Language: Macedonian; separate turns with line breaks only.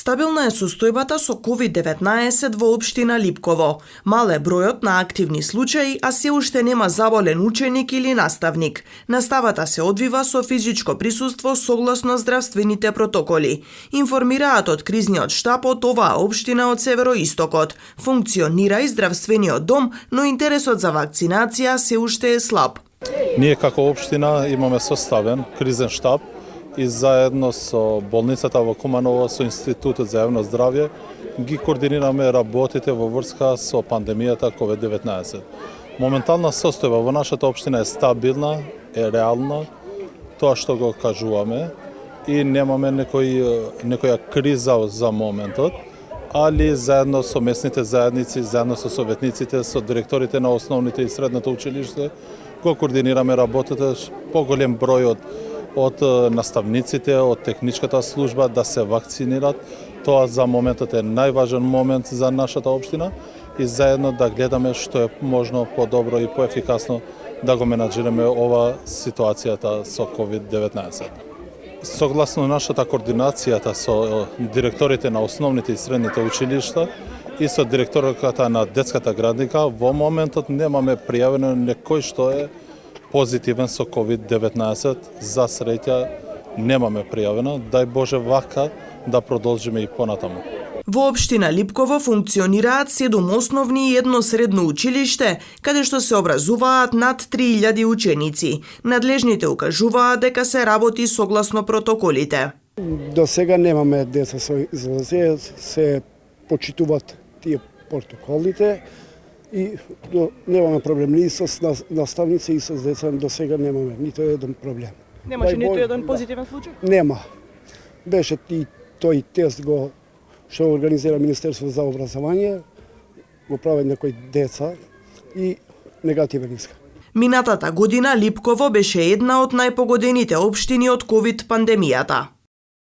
Стабилна е состојбата со COVID-19 во општина Липково. Мал е бројот на активни случаи, а се уште нема заболен ученик или наставник. Наставата се одвива со физичко присуство согласно здравствените протоколи. Информираат од кризниот штаб од оваа општина од североистокот. Функционира и здравствениот дом, но интересот за вакцинација се уште е слаб.
Ние како општина имаме составен кризен штаб и заедно со болницата во Куманово, со Институтот за јавно здравје, ги координираме работите во врска со пандемијата COVID-19. Моментална состојба во нашата општина е стабилна, е реална, тоа што го кажуваме, и немаме некоја криза за моментот, али заедно со местните заедници, заедно со советниците, со директорите на основните и средното училиште, го координираме работата, поголем број од наставниците, од техничката служба да се вакцинират. Тоа за моментот е најважен момент за нашата општина и заедно да гледаме што е можно подобро и поефикасно да го менаџираме ова ситуацијата со COVID-19. Согласно нашата координацијата со директорите на основните и средните училишта и со директорката на детската градинка, во моментот немаме пријавено некој што е позитивен со COVID-19. За среќа немаме пријавено. Дај Боже вака да продолжиме и понатаму.
Во општина Липково функционираат 7 основни и 1 средно училиште, каде што се образуваат над 3000 ученици. Надлежните укажуваат дека се работи согласно протоколите.
До сега немаме деца со изолација, се почитуваат тие протоколите и немаме проблем ни со наставници и со деца, до сега немаме ниту еден проблем.
Немаше ниту еден позитивен случај?
Нема. Беше и тој тест што организира Министерство за образование, го прават некои деца и негативен иск.
Минатата година Липково беше една од најпогодените општини од COVID пандемијата.